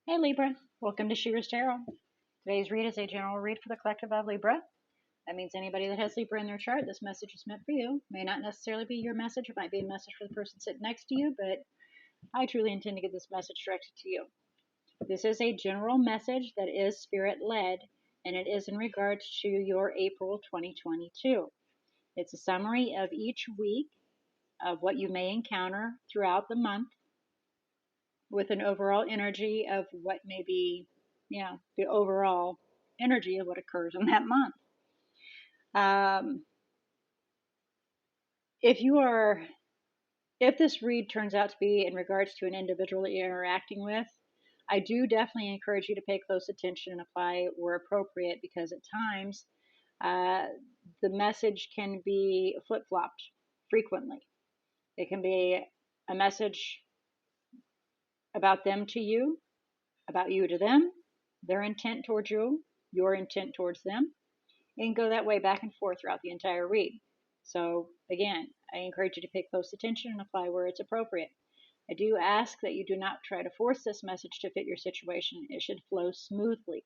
Hey Libra, welcome to She-ruhz Tarot. Today's read is a general read for the collective of Libra. That means anybody that has Libra in their chart, this message is meant for you. May not necessarily be your message, it might be a message for the person sitting next to you, but I truly intend to get this message directed to you. This is a general message that is spirit-led, and it is in regards to your April 2022. It's a summary of each week of what you may encounter throughout the month, with an overall energy of what may be, the overall energy of what occurs in that month. If this read turns out to be in regards to an individual that you're interacting with, I do definitely encourage you to pay close attention and apply where appropriate, because at times the message can be flip-flopped frequently. It can be a message about them to you, about you to them, their intent towards you, your intent towards them. It can go that way back and forth throughout the entire read. So again, I encourage you to pay close attention and apply where it's appropriate. I do ask that you do not try to force this message to fit your situation. It should flow smoothly.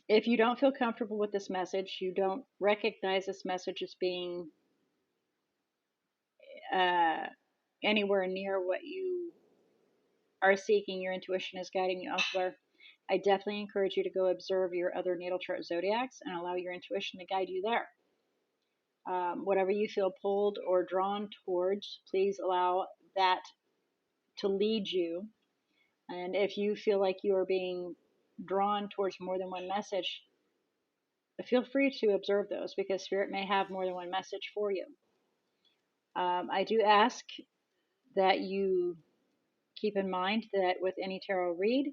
If you don't feel comfortable with this message, you don't recognize this message as being anywhere near what you are seeking, your intuition is guiding you elsewhere, I definitely encourage you to go observe your other natal chart zodiacs and allow your intuition to guide you there. Whatever you feel pulled or drawn towards, please allow that to lead you. And if you feel like you are being drawn towards more than one message, feel free to observe those, because Spirit may have more than one message for you. I do ask that you keep in mind that with any tarot read,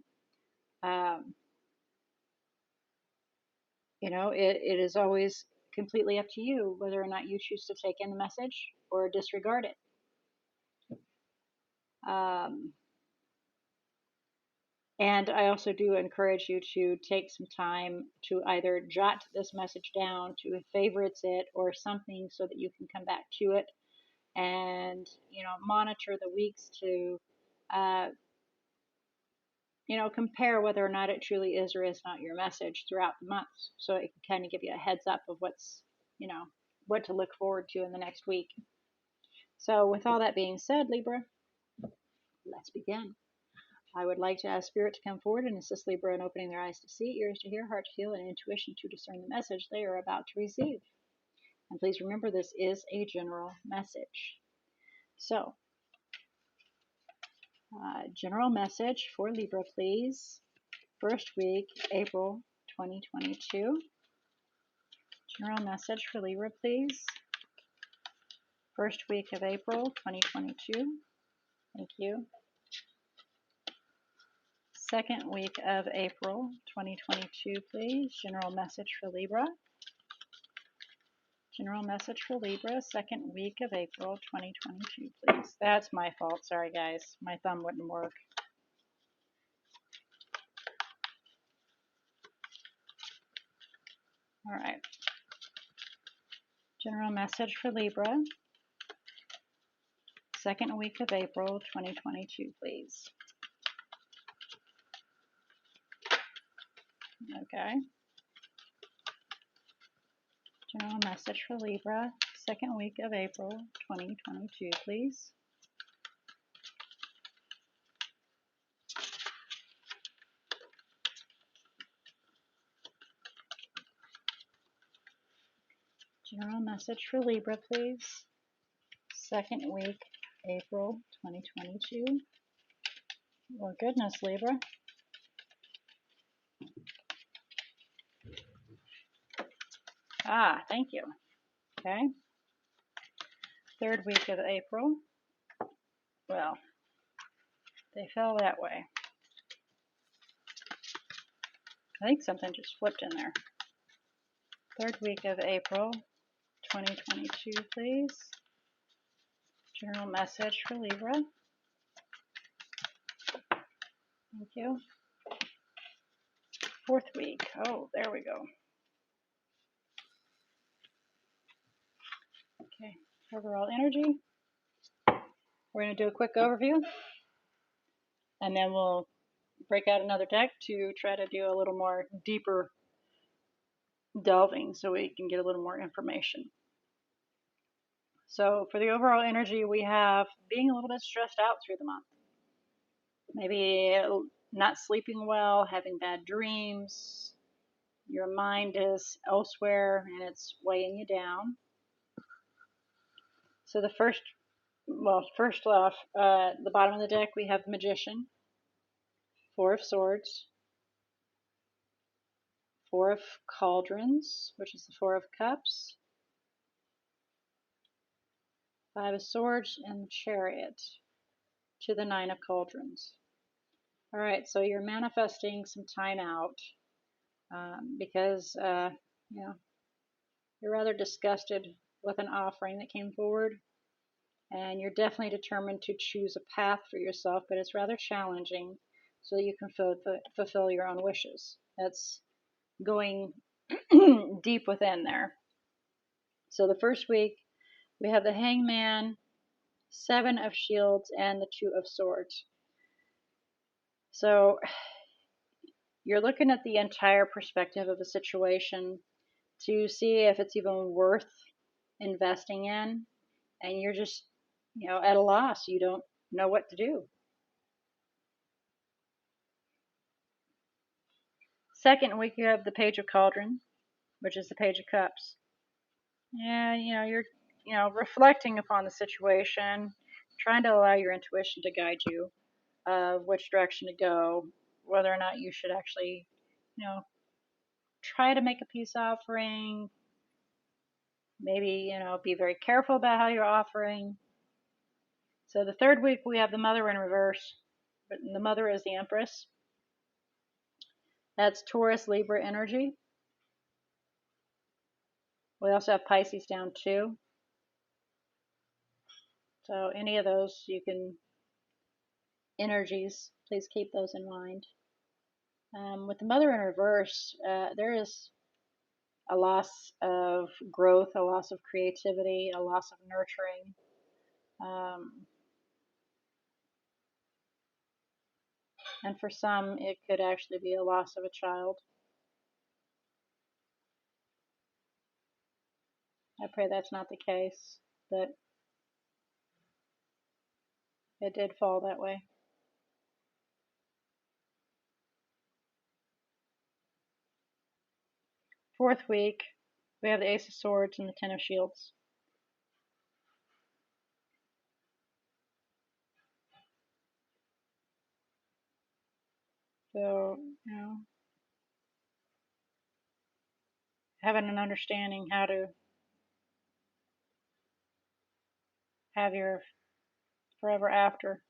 it is always completely up to you whether or not you choose to take in the message or disregard it. And I also do encourage you to take some time to either jot this message down, to favorites it or something, so that you can come back to it and, monitor the weeks to, compare whether or not it truly is or is not your message throughout the months. So it can kind of give you a heads up of what's, what to look forward to in the next week. So with all that being said, Libra, let's begin. I would like to ask Spirit to come forward and assist Libra in opening their eyes to see, ears to hear, heart to feel, and intuition to discern the message they are about to receive. And please remember, this is a general message. So, general message for Libra, please. First week, April 2022. General message for Libra, please. First week of April 2022. Thank you. Second week of April 2022, please. General message for Libra. General message for Libra, second week of April 2022, please. That's my fault. Sorry, guys. My thumb wouldn't work. All right. General message for Libra, second week of April 2022, please. Okay. General message for Libra, second week of April 2022, please. General message for Libra, please. Second week, April 2022. Well, goodness, Libra. Thank you. Okay. Third week of April. Well, they fell that way. I think something just flipped in there. Third week of April 2022, please. General message for Libra. Thank you. Fourth week. Oh, there we go. Okay, overall energy. We're going to do a quick overview. and then we'll break out another deck to try to do a little more deeper delving so we can get a little more information. So for the overall energy, we have being a little bit stressed out through the month. Maybe not sleeping well, having bad dreams. Your mind is elsewhere and it's weighing you down. So first off, the bottom of the deck, we have the Magician, Four of Swords, Four of Cauldrons, which is the Four of Cups, Five of Swords, and the Chariot to the Nine of Cauldrons. All right, so you're manifesting some time out because you're rather disgusted with an offering that came forward, and you're definitely determined to choose a path for yourself, but it's rather challenging so that you can fulfill your own wishes. That's going deep within there. So the first week, we have the Hangman, Seven of Shields, and the Two of Swords. So you're looking at the entire perspective of a situation to see if it's even worth investing in, and you're just, at a loss. You don't know what to do. Second week, you have the Page of Cauldron, which is the Page of Cups. And, you're, reflecting upon the situation, trying to allow your intuition to guide you of which direction to go, whether or not you should actually, try to make a peace offering, maybe, be very careful about how you're offering. So the third week, we have the Mother in reverse, but the Mother is the Empress. That's Taurus, Libra energy. We also have Pisces down 2. So any of those energies, please keep those in mind. With the Mother in reverse, there is a loss of growth, a loss of creativity, a loss of nurturing. And for some, it could actually be a loss of a child. I pray that's not the case, but it did fall that way. Fourth week, we have the Ace of Swords and the Ten of Shields. So, having an understanding how to have your forever after.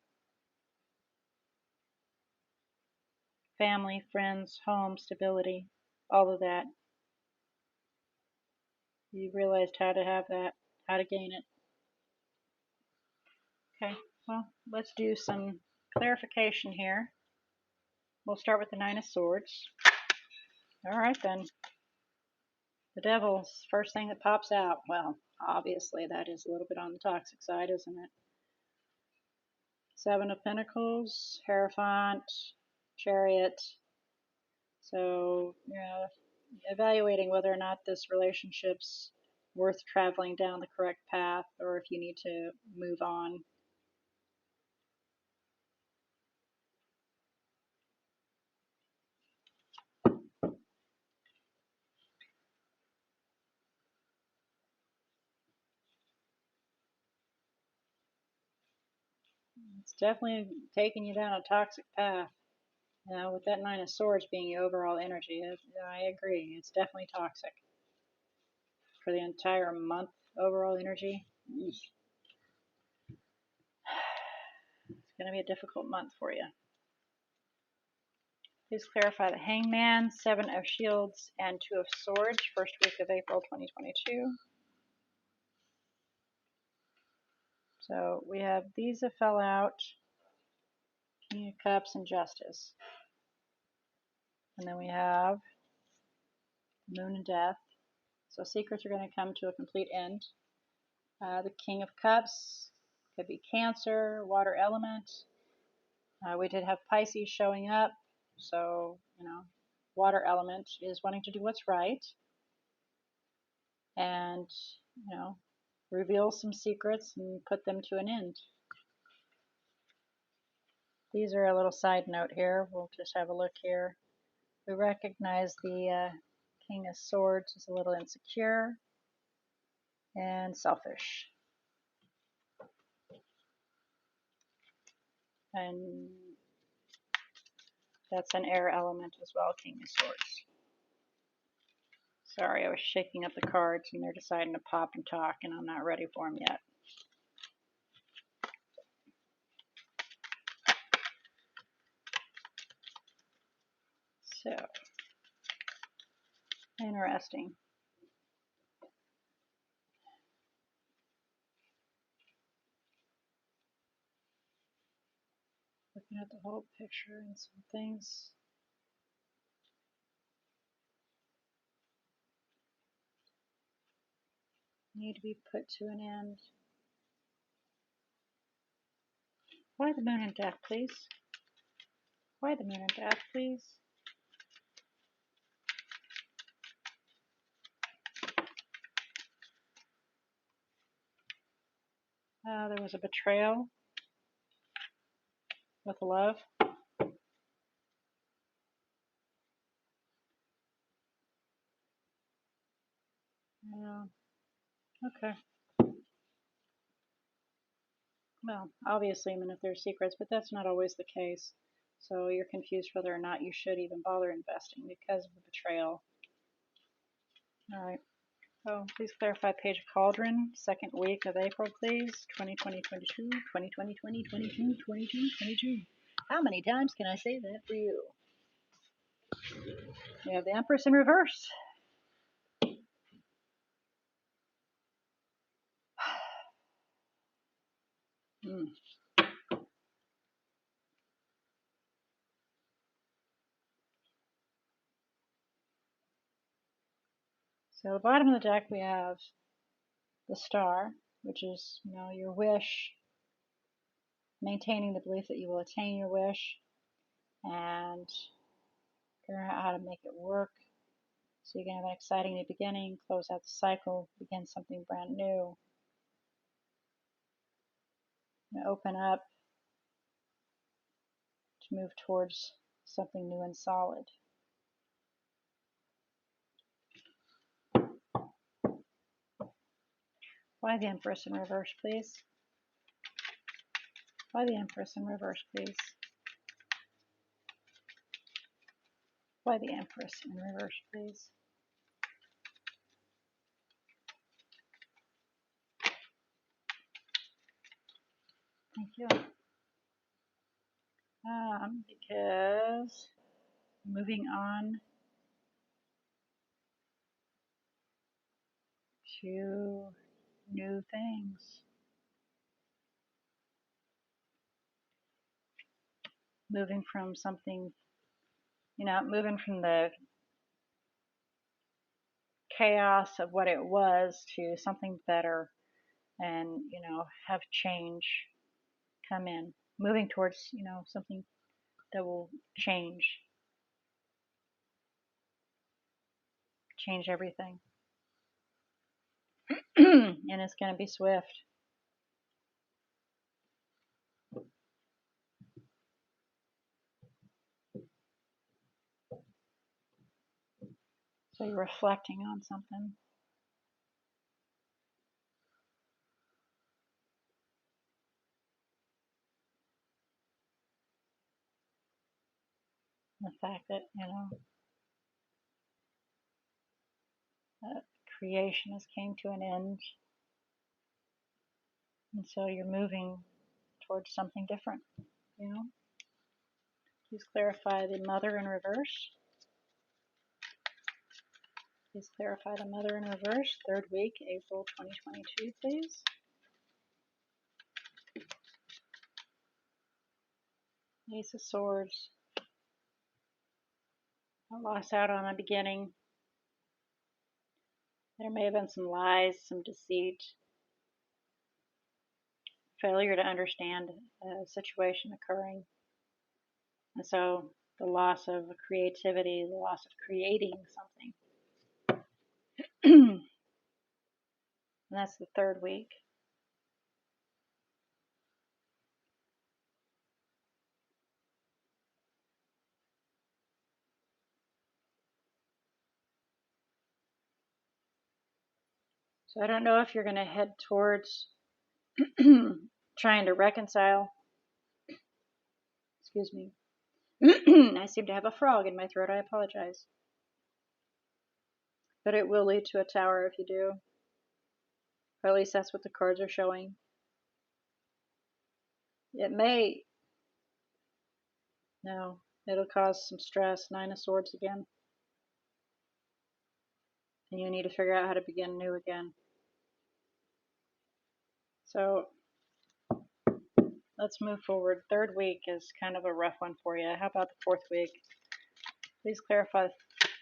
Family, friends, home, stability, all of that. You realized how to have that, how to gain it. Okay, well, let's do some clarification here. We'll start with the Nine of Swords. All right, then. The Devil's first thing that pops out. Well, obviously, that is a little bit on the toxic side, isn't it? Seven of Pentacles, Hierophant, Chariot. So, evaluating whether or not this relationship's worth traveling down the correct path or if you need to move on. It's definitely taking you down a toxic path. With that Nine of Swords being your overall energy, I agree. It's definitely toxic. For the entire month, overall energy, it's going to be a difficult month for you. Please clarify the Hangman, Seven of Shields, and Two of Swords, first week of April 2022. So we have these that fell out, King of Cups, and Justice. And then we have Moon and Death. So secrets are going to come to a complete end. The King of Cups could be Cancer, water element. We did have Pisces showing up, so, water element is wanting to do what's right and, reveal some secrets and put them to an end. These are a little side note here. We'll just have a look here. We recognize the King of Swords is a little insecure and selfish. And that's an air element as well, King of Swords. Sorry, I was shaking up the cards and they're deciding to pop and talk and I'm not ready for them yet. So, interesting. Looking at the whole picture and some things. Need to be put to an end. Why the moon and death, please? Why the moon and death, please? There was a betrayal with love. Yeah. Okay. Well, obviously, if there's secrets, but that's not always the case. So you're confused whether or not you should even bother investing because of the betrayal. All right. So please clarify page of cauldron, second week of April, please. 2020, 22, 2020, 20, 22, 22, 22. How many times can I say that for you? We have the Empress in reverse. So the bottom of the deck we have the Star, which is, your wish, maintaining the belief that you will attain your wish, and figuring out how to make it work. So you can have an exciting new beginning, close out the cycle, begin something brand new, open up to move towards something new and solid. Why the Empress in reverse, please? Why the Empress in reverse, please? Why the Empress in reverse, please? Thank you. Because moving on to new things. Moving from something, moving from the chaos of what it was to something better and, have change come in. Moving towards, something that will change everything. And it's going to be swift. So you're reflecting on something. The fact that, creation has came to an end. And so you're moving towards something different, Please clarify the Mother in reverse. Please clarify the Mother in reverse, third week, April 2022, please. Ace of Swords. I lost out on a beginning. There may have been some lies, some deceit, failure to understand a situation occurring. And so the loss of creativity, the loss of creating something. And that's the third week. So I don't know if you're going to head towards trying to reconcile. Excuse me. I seem to have a frog in my throat. I apologize. But it will lead to a tower if you do. Or at least that's what the cards are showing. It may. No. It'll cause some stress. Nine of Swords again. And you need to figure out how to begin new again. So let's move forward. Third week is kind of a rough one for you. How about the fourth week? Please clarify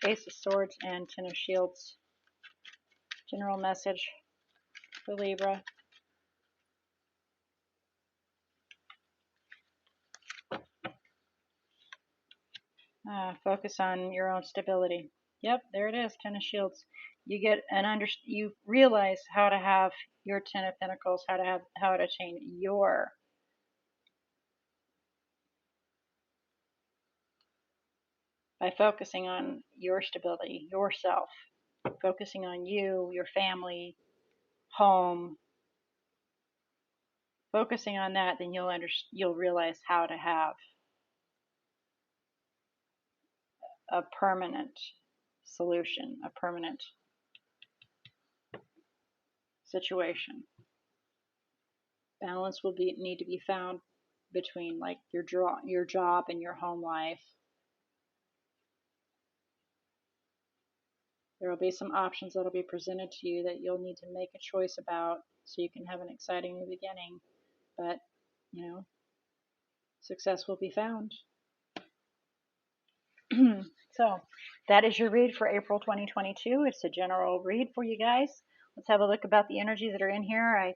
Ace of Swords and Ten of Shields. General message for Libra. Focus on your own stability. Yep, there it is, Ten of Shields. You get you realize how to have your Ten of Pentacles, how to change your by focusing on your stability, yourself, focusing on you, your family, home, focusing on that, then you'll realize how to have a permanent solution, a permanent situation. Balance will need to be found between like your job and your home life. There will be some options that will be presented to you that you'll need to make a choice about so you can have an exciting new beginning. But, success will be found. So, that is your read for April 2022. It's a general read for you guys. Let's have a look about the energies that are in here. I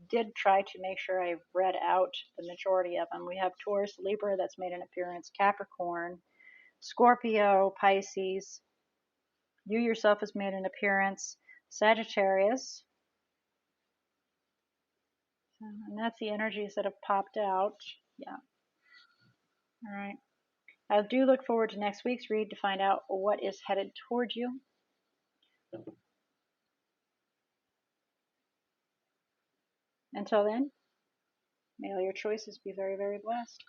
did try to make sure I read out the majority of them. We have Taurus, Libra that's made an appearance, Capricorn, Scorpio, Pisces. You yourself has made an appearance, Sagittarius. And that's the energies that have popped out. Yeah. All right. I do look forward to next week's read to find out what is headed toward you. Until then, may all your choices be very, very blessed.